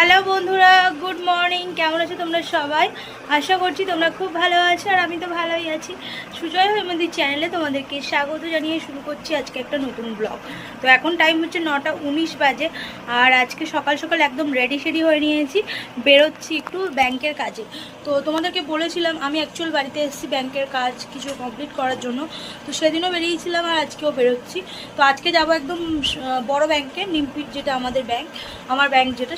Hello বন্ধুরা, good morning. কেমন আছো তোমরা সবাই? আশা করছি তোমরা খুব ভালো আছো, আর আমি তো ভালোই আছি। সুজয় হেমন্দির চ্যানেলে তোমাদেরকে স্বাগত জানিয়ে শুরু করছি আজকে একটা নতুন ব্লগ। তো এখন টাইম হচ্ছে 9:19 বাজে, আর আজকে সকাল সকাল একদম রেডি শেডি হয়ে নিয়েছি, বেরোচ্ছি একটু ব্যাংকের কাজে। তো তোমাদেরকে বলেছিলাম আমি অ্যাকচুয়াল বাড়িতে এসেছি ব্যাংকের কাজ কিছু কমপ্লিট করার জন্য। তো সেদিনও বেরিয়েছিলাম আর আজকেও বেরোচ্ছি। তো আজকে যাবো একদম বড় ব্যাংকে, নিমপিট, যেটা আমাদের ব্যাংক, আমার ব্যাংক যেটা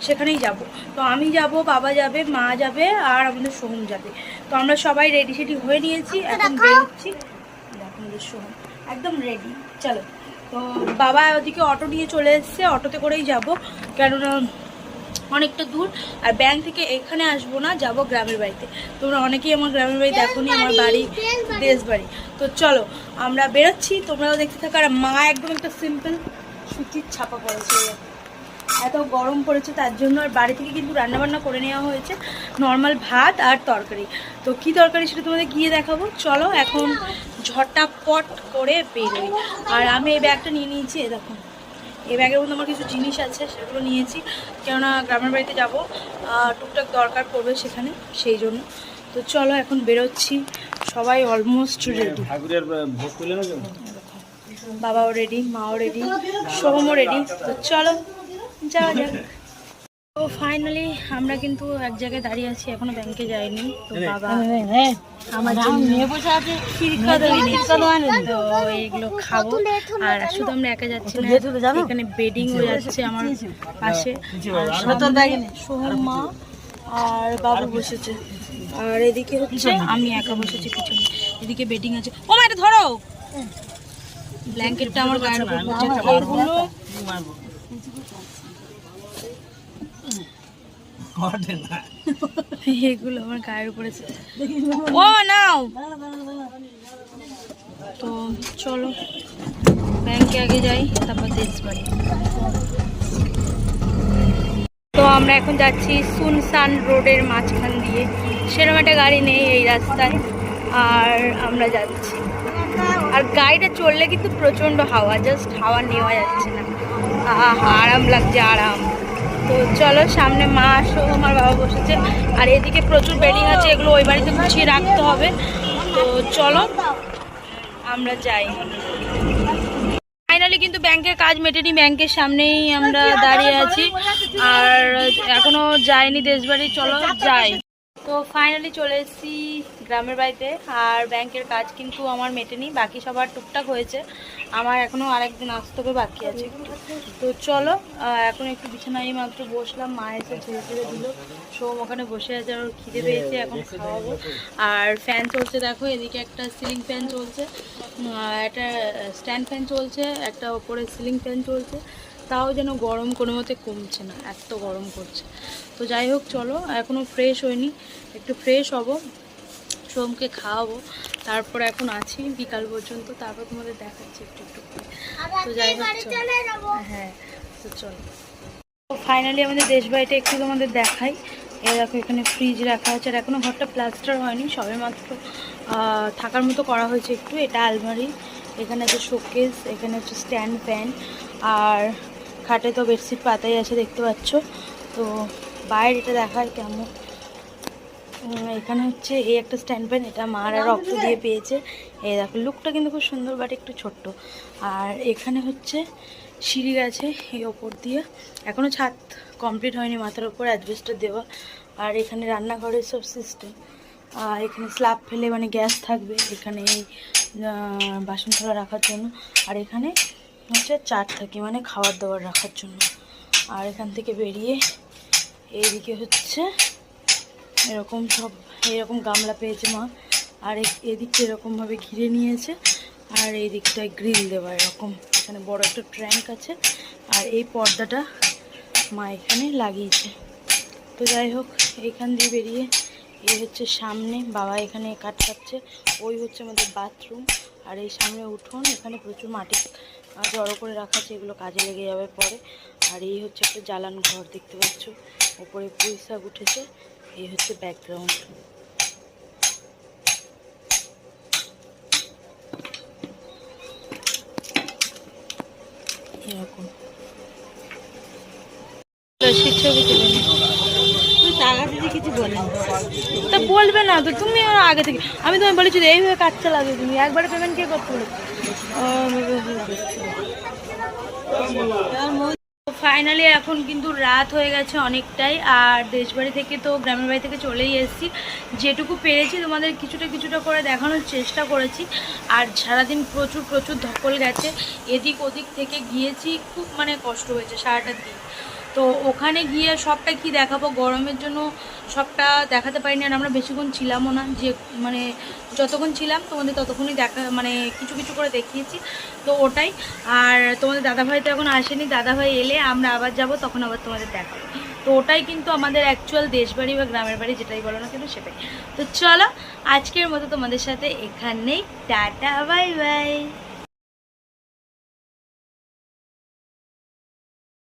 সেখানেই যাব। তো আমি যাব, বাবা যাবে, মা যাবে, আর আমাদের সোহম যাবে। তো আমরা সবাই রেডি সেডি হয়ে নিয়েছি, এখন বেরোচ্ছি। আমাদের সোহম একদম রেডি, চলো। তো বাবা ওদিকে অটো নিয়ে চলে এসছে, অটোতে করেই যাব, কেননা অনেকটা দূর। আর ব্যাংক থেকে এখানে আসবো না, যাব গ্রামের বাড়িতে। তোমরা অনেকেই আমার গ্রামের বাড়ি দেখোনি, আমার বাড়ি দেশ বাড়ি। তো চলো আমরা বেরোচ্ছি, তোমরাও দেখতে থাকো। আর মা একদম একটা সিম্পল সুতির ছাপা পড়েছে, এত গরম পড়েছে তার জন্য। আর বাড়ি থেকে কিন্তু রান্নাবান্না করে নেওয়া হয়েছে, নর্মাল ভাত আর তরকারি। তো কি তরকারি সেটা তোমাদের গিয়ে দেখাবো, চলো এখন ঝটাপট করে বেরোই। আর আমি এই ব্যাগটা নিয়ে নিয়েছি, দেখো এই ব্যাগের মধ্যে আমার কিছু জিনিস আছে, সেগুলো নিয়েছি, কেননা গ্রামের বাড়িতে যাব, টুকটাক দরকার পড়বে সেখানে, সেই জন্য। তো চলো এখন বেরোচ্ছি, সবাই অলমোস্ট রেডি। বাবাও রেডি, মাও রেডি, সোহমও রেডি। তো চলো যাওয়া যাক। তো ফাইনালি আমরা কিন্তু এক জায়গায় দাঁড়িয়ে আছি, এখনো ব্যাংকে যাইনি। তো বাবা আমার তো এইগুলো খাবো। আর শুধু আমরা একা যাচ্ছি না, এখানে বেডিং হয়ে যাচ্ছে আমার পাশে, সোহম, মা আর বাবু বসেছে, আর এদিকে হচ্ছে আমি একা বসেছি পিছনে। এদিকে বেডিং আছে। ও মা, এটা ধরো, ব্ল্যাঙ্কেটটা আমার গায়ের উপর পড়ছে। এগুলো আমার গায়ের উপরে ও নাও। তো চলো ব্যাংকে আগে যাই, তারপর দেশ বাড়ি। তো আমরা এখন যাচ্ছি সুনসান রোডের মাঝখান দিয়ে, সেরকম একটা গাড়ি নেই এই রাস্তায়, আর আমরা যাচ্ছি। আর গাড়িটা চললে কিন্তু প্রচণ্ড হাওয়া, জাস্ট হাওয়া নেওয়া যাচ্ছে না, আরাম লাগছে, আরাম। তো চলো, সামনে মা, সোহম আর বাবা বসেছে, আর এদিকে প্রচুর বেডিং আছে, এগুলো ওই বাড়িতে গুছিয়ে রাখতে হবে। তো চলো আমরা যাই। ফাইনালি কিন্তু ব্যাংকের কাজ মেটেনি, ব্যাংকের সামনেই আমরা দাঁড়িয়ে আছি, আর এখনো যাইনি দেশবাড়ি, চলো যাই। তো ফাইনালি চলে এসেছি গ্রামের বাড়িতে, আর ব্যাংকের কাজ কিন্তু আমার মেটেনি, বাকি সবার টুকটাক হয়েছে, আমার এখনও আরেকদিন আসতে হবে, বাকি আছে একটু। তো চলো এখন একটু বিছানায় মাত্র বসলাম, মা এসে ছেড়ে ছেড়ে দিল, সোম ওখানে বসে আছে, আর খিদে পেয়েছে, এখন খাওয়াবো। আর ফ্যান চলছে, দেখো এদিকে একটা সিলিং ফ্যান চলছে, একটা স্ট্যান্ড ফ্যান চলছে, একটা ওপরে সিলিং ফ্যান চলছে, তাও যেন গরম কোনো মতে কমছে না, এত গরম করছে। তো যাই হোক, চলো এখনও ফ্রেশ হয়নি, একটু ফ্রেশ হব, সোমকে খাওয়াবো, তারপর এখন আছি বিকাল পর্যন্ত, তারপর তোমাদের দেখাচ্ছি একটু একটু করে। তো যাই হোক, হ্যাঁ, তো চলো। তো ফাইনালি আমাদের দেশ বাড়িটা একটু তোমাদের দেখাই। এই দেখো এখানে ফ্রিজ রাখা আছে, আর এখনও ঘরটা প্লাস্টার হয়নি, সবে মাত্র থাকার মতো করা হয়েছে একটু। এটা আলমারি, এখানে আছে শোকেস, এখানে হচ্ছে স্ট্যান্ড ফ্যান, আর খাটে তো বেডশিট পাতাই আছে, দেখতে পাচ্ছ। তো বাইরেটা দেখার কেমন, এখানে হচ্ছে এই একটা স্ট্যান্ড ফ্যান, এটা মারা রক্ত দিয়ে পেয়েছে। এই দেখো লুকটা কিন্তু খুব সুন্দর, বাট একটু ছোট্ট। আর এখানে হচ্ছে সিঁড়ি গেছে এই ওপর দিয়ে, এখনও ছাদ কমপ্লিট হয়নি, মাথার ওপর অ্যাডভেস্টার দেওয়া। আর এখানে রান্নাঘরের সব সিস্টেম, এখানে স্ল্যাব ফেলে মানে গ্যাস থাকবে, এখানে বাসন থালা রাখার জন্য, আর এখানে হচ্ছে চাট থাকে মানে খাবার দাবার রাখার জন্য। আর এখান থেকে বেরিয়ে এইদিকে হচ্ছে এরকম সব, এরকম গামলা পেয়েছে মা, আর এদিকটা এরকমভাবে ঘিরে নিয়েছে, আর এই দিকটায় গ্রিল দেওয়া এরকম, এখানে বড় একটা ট্র্যাঙ্ক আছে, আর এই পর্দাটা মা এখানে লাগিয়েছে। তো যাই হোক, এইখান দিয়ে বেরিয়ে এই হচ্ছে সামনে, বাবা এখানে কাটছে, ওই হচ্ছে আমাদের বাথরুম, আর এই সামনে উঠোন, এখানে প্রচুর মাটি জড়ো করে রাখা আছে, এগুলো কাজে লেগে যাবে পরে। আর এই হচ্ছে একটা জ্বালান ঘর, দেখতে পাচ্ছ, ওপরে পুঁই শাক উঠেছে, এই হচ্ছে ব্যাকগ্রাউন্ড। এরকম শীত ছবি তুলে নি। টাকা দিদি কিছু বলেন তা বলবে না তো তুমি আগে থেকে, আমি তোমায় বলেছি যে এইভাবে কাজ চালাবে, তুমি একবারে পেমেন্ট কে করতে বলেছো? ফাইনালি এখন কিন্তু রাত হয়ে গেছে অনেকটাই, আর দেশবাড়ি থেকে তো গ্রামের বাড়ি থেকে চলেই এসেছি। যেটুকু পেরেছি তোমাদের কিছুটা করে দেখানোর চেষ্টা করেছি। আর সারাদিন প্রচুর প্রচুর ধকল গেছে, এদিক ওদিক থেকে গিয়েছি, খুব মানে কষ্ট হয়েছে সারাটা দিন। তো ওখানে গিয়ে সবটা কি দেখাবো, গরমের জন্য সবটা দেখাতে পারিনি। আর আমরা বেশিক্ষণ ছিলামও না, যে মানে যতক্ষণ ছিলাম তোমাদের ততক্ষণই দেখা, মানে কিছু কিছু করে দেখিয়েছি। তো ওটাই। আর তোমাদের দাদাভাই তো এখন আসেনি, দাদাভাই এলে আমরা আবার যাব, তখন আবার তোমাদের দেখাবো। তো ওটাই কিন্তু আমাদের অ্যাকচুয়াল দেশবাড়ি বা গ্রামের বাড়ি, যেটাই বলো না কিন্তু সেটাই। তো চলো আজকের মতো তোমাদের সাথে এখানেই টাটা, বাই বাই।